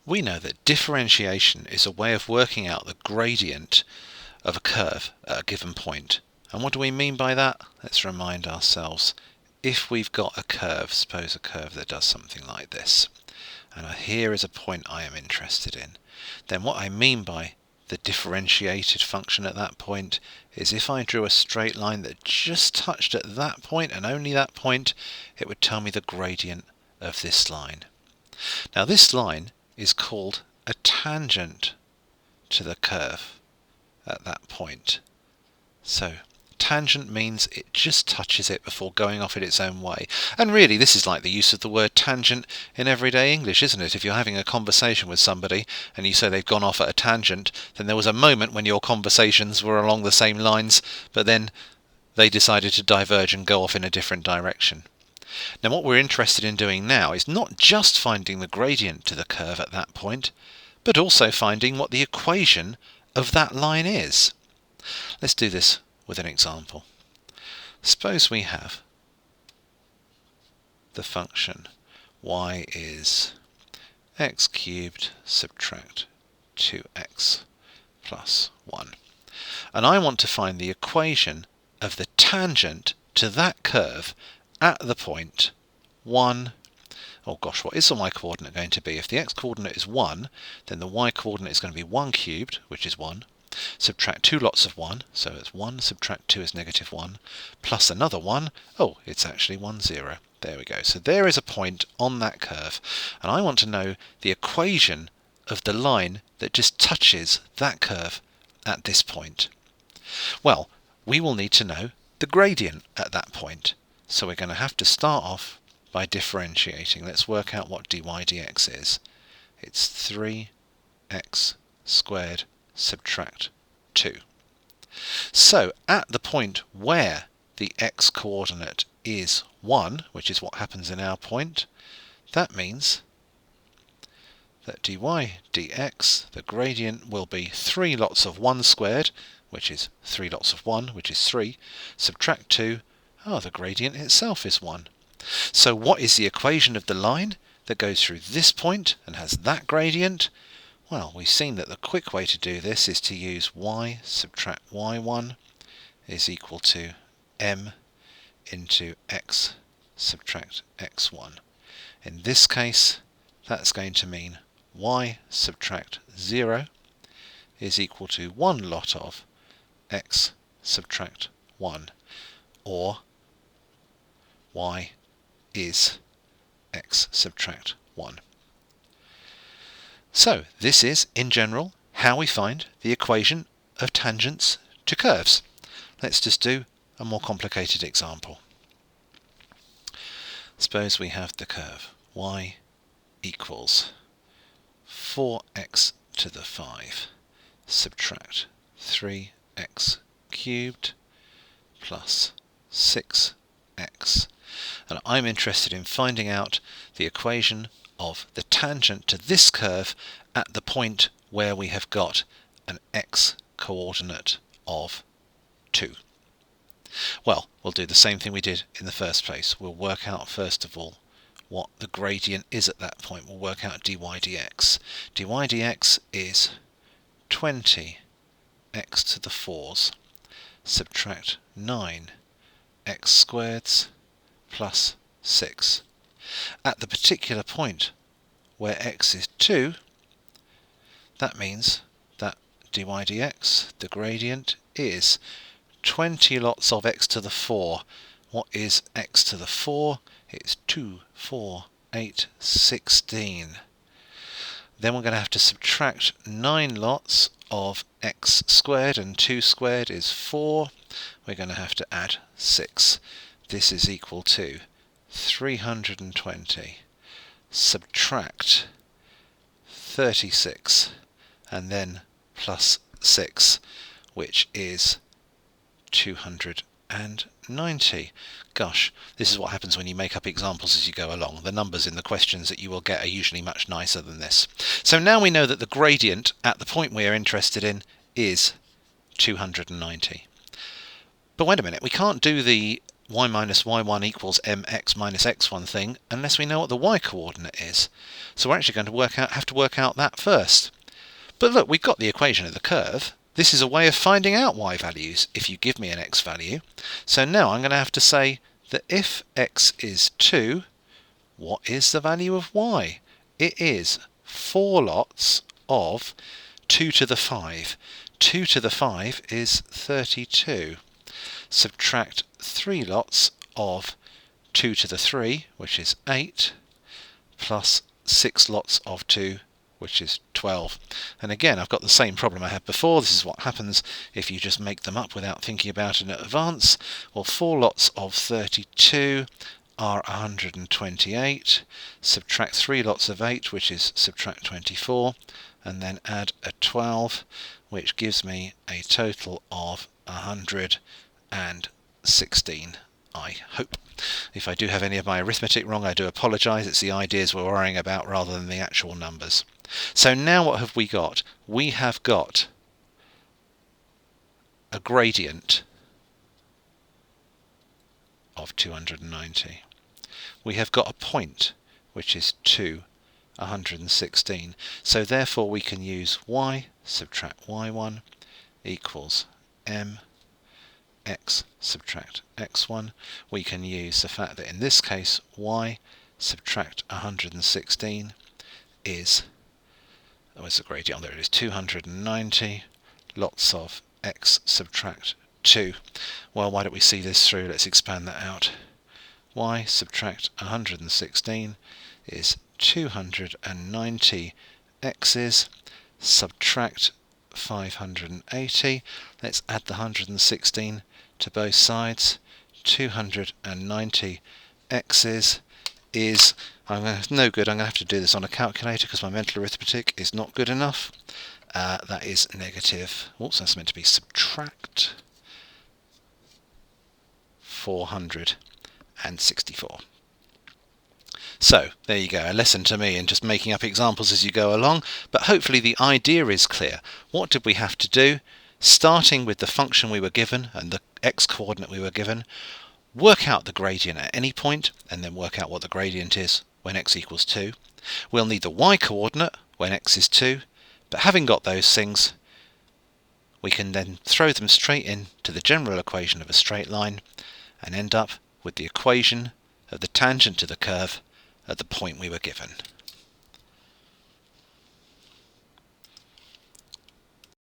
We know that differentiation is a way of working out the gradient of a curve at a given point. And what do we mean by that? Let's remind ourselves. If we've got a curve, suppose a curve that does something like this, and here is a point I am interested in, then what I mean by the differentiated function at that point is if I drew a straight line that just touched at that point and only that point, it would tell me the gradient of this line. Now this line is called a tangent to the curve at that point. So tangent means it just touches it before going off in its own way. And really this is like the use of the word tangent in everyday English, isn't it? If you're having a conversation with somebody and you say they've gone off at a tangent, then there was a moment when your conversations were along the same lines, but then they decided to diverge and go off in a different direction. Now what we're interested in doing now is not just finding the gradient to the curve at that point, but also finding what the equation of that line is. Let's do this with an example. Suppose we have the function y is x cubed subtract 2x plus 1. And I want to find the equation of the tangent to that curve at the point 1. Oh gosh, what is the y coordinate going to be? If the x coordinate is 1, then the y coordinate is going to be 1 cubed, which is 1. Subtract 2 lots of 1, so it's 1, subtract 2 is negative 1, plus another 1, oh, it's actually 1, 0. There we go. So there is a point on that curve, and I want to know the equation of the line that just touches that curve at this point. Well, we will need to know the gradient at that point, so we're going to have to start off by differentiating. Let's work out what dy dx is. It's 3x squared subtract 2. So at the point where the x coordinate is 1, which is what happens in our point, that means that dy dx, the gradient will be 3 lots of 1 squared, which is 3 lots of 1, which is 3, subtract 2, the gradient itself is 1. So what is the equation of the line that goes through this point and has that gradient? Well, we've seen that the quick way to do this is to use y subtract y1 is equal to m into x subtract x1. In this case, that's going to mean y subtract 0 is equal to 1 lot of x subtract 1, or y is x subtract 1. So this is, in general, how we find the equation of tangents to curves. Let's just do a more complicated example. Suppose we have the curve y equals 4x to the 5 subtract 3x cubed plus 6x. And I'm interested in finding out the equation of the tangent to this curve at the point where we have got an x coordinate of 2. Well, we'll do the same thing we did in the first place. We'll work out first of all what the gradient is at that point. We'll work out dy dx. dy dx is 20x to the 4s subtract 9x squareds plus 6. At the particular point where x is 2, that means that dy dx, the gradient, is 20 lots of x to the 4. What is x to the 4? It's 2, 4, 8, 16. Then we're going to have to subtract 9 lots of x squared, and 2 squared is 4. We're going to have to add 6. This is equal to 320 subtract 36 and then plus 6, which is 290. Gosh, this is what happens when you make up examples as you go along. The numbers in the questions that you will get are usually much nicer than this. So now we know that the gradient at the point we are interested in is 290. But wait a minute, we can't do the y minus y1 equals mx minus x1 thing unless we know what the y coordinate is. So we're actually going to have to work out that first. But look, we've got the equation of the curve. This is a way of finding out y values if you give me an x value. So now I'm going to have to say that if x is 2, what is the value of y? It is 4 lots of 2 to the 5. 2 to the 5 is 32. Subtract 3 lots of 2 to the 3, which is 8, plus 6 lots of 2, which is 12. And again, I've got the same problem I had before. This is what happens if you just make them up without thinking about it in advance. Well, 4 lots of 32 are 128. Subtract 3 lots of 8, which is subtract 24, and then add a 12, which gives me a total of 116, I hope. If I do have any of my arithmetic wrong, I do apologise. It's the ideas we're worrying about rather than the actual numbers. So now what have we got? We have got a gradient of 290. We have got a point, which is 116. So therefore we can use y subtract y1 equals m x subtract x1. We can use the fact that in this case y subtract 116 is, where's the gradient? There it is, 290 lots of x subtract 2. Well, why don't we see this through? Let's expand that out. Y subtract 116 is 290 x's, subtract 580. Let's add the 116 to both sides. 290 x's is, no good, I'm going to have to do this on a calculator because my mental arithmetic is not good enough. That is negative, oops, that's meant to be subtract 464. So there you go, a lesson to me in just making up examples as you go along, but hopefully the idea is clear. What did we have to do? Starting with the function we were given and the x coordinate we were given, work out the gradient at any point and then work out what the gradient is when x equals 2. We'll need the y coordinate when x is 2, but having got those things, we can then throw them straight into the general equation of a straight line and end up with the equation of the tangent to the curve at the point we were given.